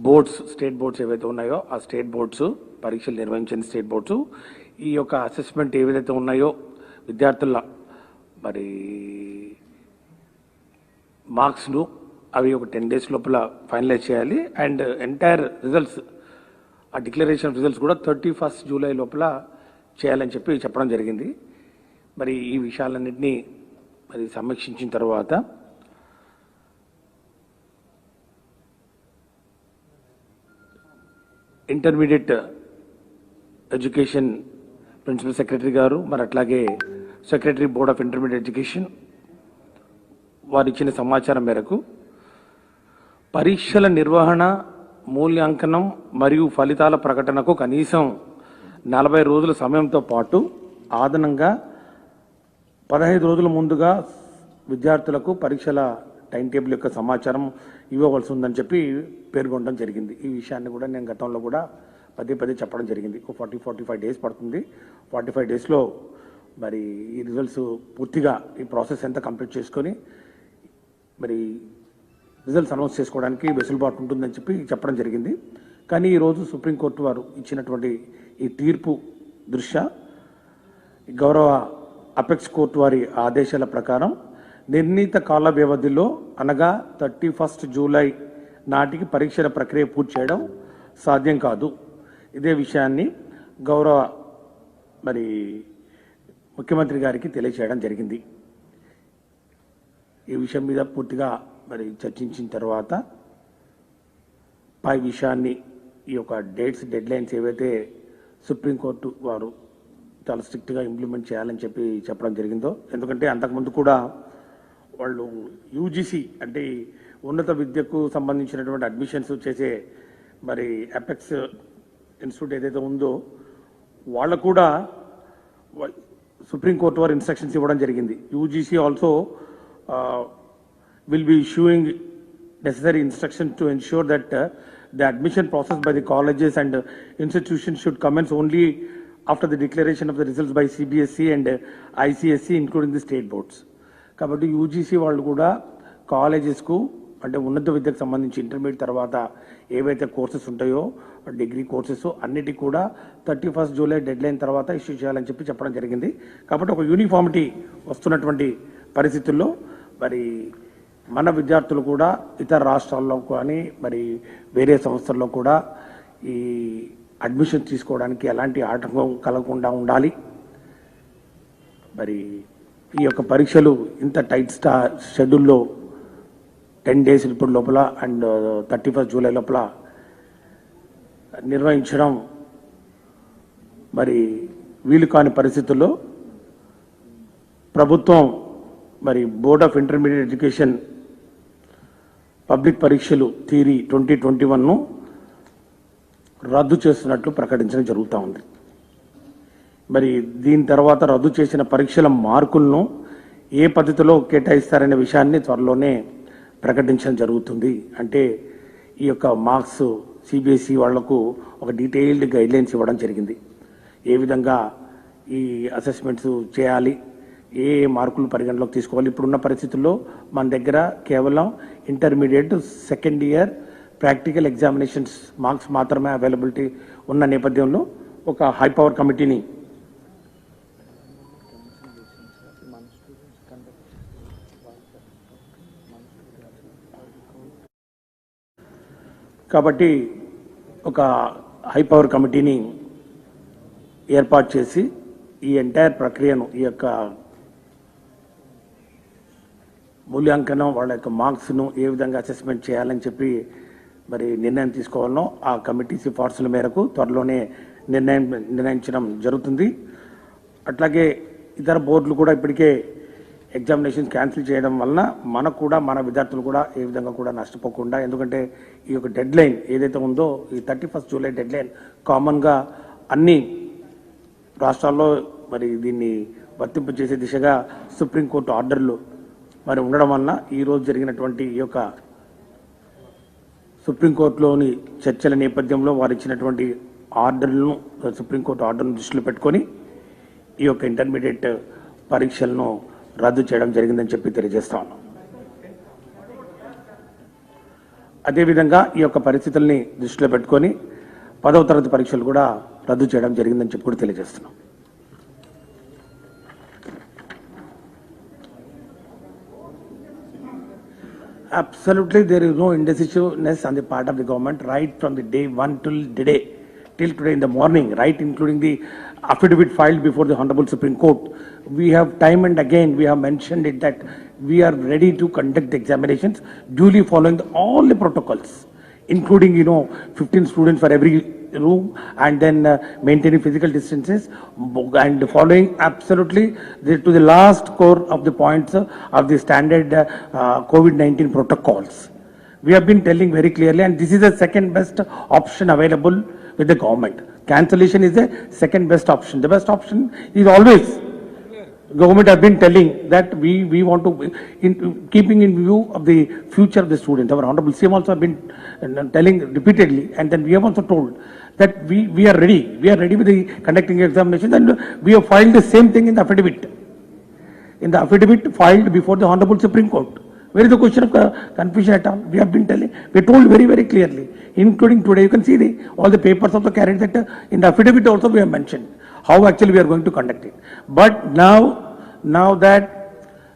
Boards state boards ఏవైతే ఉన్నాయో ఆ స్టేట్ బోర్డ్స్ పరీక్షలు నిర్వహించిన స్టేట్ బోర్డ్స్ ఈ యొక్క అసెస్మెంట్ ఏవైతే ఉన్నాయో విద్యార్థుల మరి మార్క్స్ను అవి ఒక 10 days లోపల ఫైనలైజ్ చేయాలి. అండ్ ఎంటైర్ రిజల్ట్స్ ఆ డిక్లరేషన్ రిజల్ట్స్ కూడా 31st July లోపల చేయాలని చెప్పడం జరిగింది. మరి ఈ విషయాలన్నింటినీ మరి సమీక్షించిన తర్వాత ఇంటర్మీడియట్ ఎడ్యుకేషన్ ప్రిన్సిపల్ సెక్రటరీ గారు మరి అట్లాగే secretary board of intermediate education వారు ఇచ్చిన సమాచారం మేరకు పరీక్షల నిర్వహణ, మూల్యాంకనం మరియు ఫలితాల ప్రకటనకు కనీసం 40 రోజుల సమయంతో పాటు అదనంగా 15 రోజుల ముందుగా విద్యార్థులకు పరీక్షల టైం టేబుల్ యొక్క సమాచారం ఇవ్వవలసి ఉందని పేర్కొనడం జరిగింది. ఈ విషయాన్ని కూడా నేను గతంలో కూడా పదే చెప్పడం జరిగింది. 45 days పడుతుంది. 45 daysలో మరి ఈ రిజల్ట్స్ పూర్తిగా ఈ ప్రాసెస్ ఎంత కంప్లీట్ చేసుకొని మరి రిజల్ట్స్ అనౌన్స్ చేసుకోవడానికి వెసులుబాటు ఉంటుందని చెప్పడం జరిగింది. కానీ ఈరోజు సుప్రీంకోర్టు వారు ఇచ్చినటువంటి ఈ తీర్పు దృష్ట్యా గౌరవ అపెక్స్ కోర్టు వారి ఆదేశాల ప్రకారం నిర్ణీత కాల వ్యవధిలో అనగా 31st July నాటికి పరీక్షల ప్రక్రియ పూర్తి చేయడం సాధ్యం కాదు. ఇదే విషయాన్ని గౌరవ మరి ముఖ్యమంత్రి గారికి తెలియచేయడం జరిగింది. ఈ విషయం మీద పూర్తిగా మరి చర్చించిన తర్వాత పై విషయాన్ని ఈ యొక్క డెడ్ లైన్స్ ఏవైతే సుప్రీంకోర్టు వారు చాలా స్ట్రిక్ట్గా ఇంప్లిమెంట్ చేయాలని చెప్పడం జరిగిందో, ఎందుకంటే అంతకుముందు కూడా వాళ్ళు యూజీసీ అంటే ఉన్నత విద్యకు సంబంధించినటువంటి అడ్మిషన్స్ చేసే మరి అపెక్స్ ఇన్స్టిట్యూట్ ఏదైతే ఉందో వాళ్ళు కూడా సుప్రీంకోర్టు వారు ఇన్స్ట్రక్షన్స్ ఇవ్వడం జరిగింది. UGC also will be issuing necessary instructions to ensure that the admission process by the colleges and institutions should commence only after the declaration of the results by CBSE and ICSE including the state boards. కాబట్టి UGC వాళ్ళు కూడా కాలేజెస్కు అంటే ఉన్నత విద్యకు సంబంధించి intermediate తర్వాత ఏవైతే courses ఉంటాయో డిగ్రీ కోర్సెస్ అన్నిటికీ కూడా 31st July డెడ్లైన్ తర్వాత ఇష్యూ చేయాలని చెప్పడం జరిగింది. కాబట్టి ఒక యూనిఫామిటీ వస్తున్నటువంటి పరిస్థితుల్లో మరి మన విద్యార్థులు కూడా ఇతర రాష్ట్రాల్లో కానీ మరి వేరే సంస్థల్లో కూడా ఈ అడ్మిషన్ తీసుకోవడానికి ఎలాంటి ఆటంకం కలగకుండా ఉండాలి. మరి ఈ యొక్క పరీక్షలు ఇంత టైట్ షెడ్యూల్లో 10 days ఇప్పుడు లోపల అండ్ 31st July లోపల నిర్వహించడం మరి వీలు కాని పరిస్థితుల్లో ప్రభుత్వం మరి board of intermediate education public పరీక్షలు థియరీ 2021ను రద్దు చేస్తున్నట్లు ప్రకటించడం జరుగుతూ ఉంది. మరి దీని తర్వాత రద్దు చేసిన పరీక్షల మార్కులను ఏ పద్ధతిలో కేటాయిస్తారనే విషయాన్ని త్వరలోనే ప్రకటించడం జరుగుతుంది. అంటే ఈ యొక్క మార్క్స్ సిబిఎస్ఈ వాళ్లకు ఒక డీటెయిల్డ్ గైడ్లైన్స్ ఇవ్వడం జరిగింది. ఏ విధంగా ఈ అసెస్మెంట్స్ చేయాలి, ఏ మార్కులు పరిగణలోకి తీసుకోవాలి. ఇప్పుడున్న పరిస్థితుల్లో మన దగ్గర కేవలం intermediate second year practical examinations marks మాత్రమే అవైలబిలిటీ ఉన్న నేపథ్యంలో ఒక హై పవర్ కమిటీని కాబట్టి ఒక హై పవర్ కమిటీని ఏర్పాటు చేసి ఈ ఎంటైర్ ప్రక్రియను ఈ యొక్క మూల్యాంకనం వాళ్ళ యొక్క మార్క్స్ను ఏ విధంగా అసెస్మెంట్ చేయాలని మరి నిర్ణయం తీసుకోవాలనో ఆ కమిటీ సిఫార్సుల మేరకు త్వరలోనే నిర్ణయించడం జరుగుతుంది. అట్లాగే ఇతర బోర్డులు కూడా ఇప్పటికే ఎగ్జామినేషన్ క్యాన్సిల్ చేయడం వలన మనకు కూడా మన విద్యార్థులు కూడా ఏ విధంగా కూడా నష్టపోకుండా, ఎందుకంటే ఈ యొక్క డెడ్ లైన్ ఏదైతే ఉందో ఈ 31st July డెడ్ లైన్ కామన్గా అన్ని రాష్ట్రాల్లో మరి దీన్ని వర్తింపు చేసే దిశగా సుప్రీంకోర్టు ఆర్డర్లు మరి ఉండడం వలన ఈరోజు జరిగినటువంటి ఈ యొక్క సుప్రీంకోర్టులోని చర్చల నేపథ్యంలో వారు ఇచ్చినటువంటి ఆర్డర్లను సుప్రీంకోర్టు ఆర్డర్ను దృష్టిలో పెట్టుకొని ఈ యొక్క ఇంటర్మీడియట్ పరీక్షలను రద్దు చేయడం జరిగిందని తెలియజేస్తా ఉన్నాం. అదేవిధంగా ఈ యొక్క పరిస్థితుల్ని దృష్టిలో పెట్టుకొని 10వ తరగతి పరీక్షలు కూడా రద్దు చేయడం జరిగిందని చెప్పి కూడా తెలియజేస్తున్నాం. Absolutely, there is no indecisiveness on the part of the government right from the day one till today in the morning, right, including the affidavit filed before the Honorable Supreme Court. We have time and again we have mentioned it that we are ready to conduct the examinations duly following all the protocols, including 15 students for every room, and then maintaining physical distances and following absolutely to the last core of the points of the standard COVID-19 protocols. We have been telling very clearly, and this is the second best option available with the government. Cancellation is the second best option. The best option is always government have been telling that we want to, keeping in view of the future of the students. Our Honorable CM also have been telling repeatedly, and then we have also told that we are ready. We are ready with the conducting examinations, and we have filed the same thing in the affidavit. In the affidavit filed before the Honorable Supreme Court. Where is the question of confusion at all? We have been telling, we told very, very clearly, including today. You can see all the papers also carried that in the affidavit also we have mentioned how actually we are going to conduct it. But now that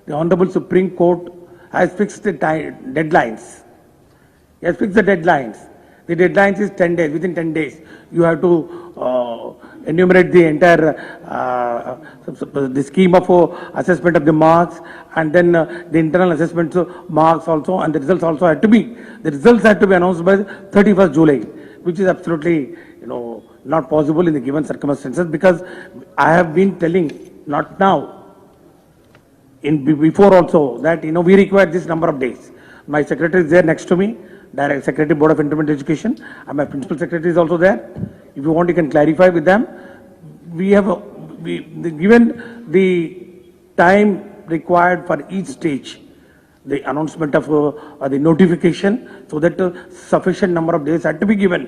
the Honorable Supreme Court has fixed the deadlines, has fixed the deadlines. The deadlines is 10 days. Within 10 days, you have to enumerate the entire the scheme of assessment of the marks, and then the internal assessment marks also, and the results also had to be announced by 31st July, which is absolutely not possible in the given circumstances, because I have been telling, not now, before also, that we require this number of days. My secretary is there next to me, Direct Secretary Board of Intermediate Education, and my principal secretary is also there. If you want, you can clarify with them. We have given the time required for each stage, the announcement of the notification, so that sufficient number of days had to be given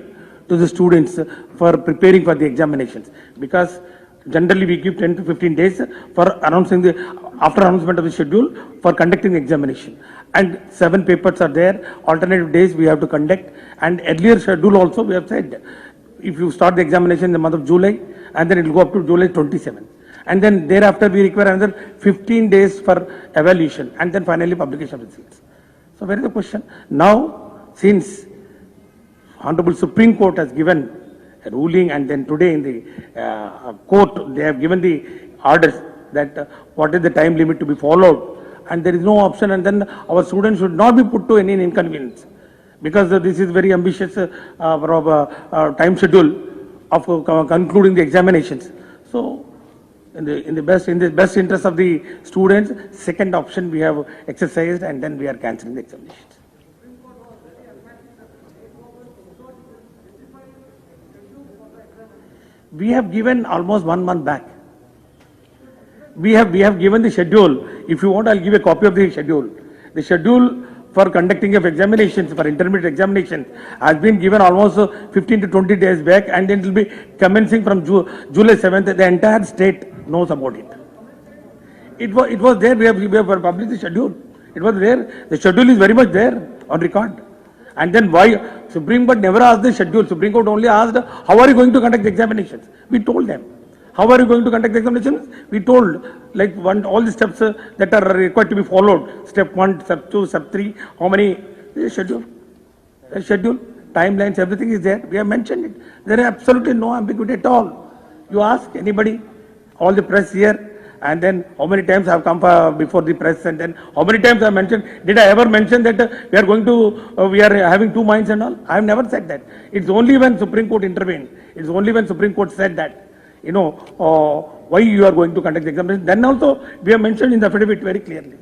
to the students for preparing for the examinations, because generally we give 10 to 15 days for announcing after announcement of the schedule for conducting the examination, and 7 papers are there, alternative days we have to conduct, and earlier schedule also we have said if you start the examination in the month of July, and then it will go up to July 27th, and then thereafter we require another 15 days for evaluation, and then finally publication of results. So where is the question? Now, since Honorable Supreme Court has given a ruling, and then today in the court they have given the orders that what is the time limit to be followed, and there is no option, and then our students should not be put to any inconvenience, because this is very ambitious time schedule of concluding the examinations. So in the best interest of the students, second option we have exercised, and then we are cancelling the examinations. We have given almost 1 month back. We have given the schedule. If you want, I'll give a copy of the schedule. The schedule for conducting of examinations, for intermediate examinations, has been given almost 15 to 20 days back, and then it will be commencing from July 7th. The entire state knows about it. It was there. We have published the schedule. It was there. The schedule is very much there on record. And then why Supreme Court never asked the schedule? Supreme Court only asked, how are you going to conduct the examinations? We told them. How are you going to conduct the examinations? We told, like all the steps that are required to be followed. Step 1, step 2, step 3, how many, schedule, timelines, everything is there. We have mentioned it. There is absolutely no ambiguity at all. You ask anybody, all the press here, and then how many times I have come before the press, and then how many times I have mentioned, did I ever mention that we are having 2 minds and all? I have never said that. It's only when Supreme Court intervened, it's only when Supreme Court said that, why you are going to conduct the examination. Then also we have mentioned in the affidavit very clearly.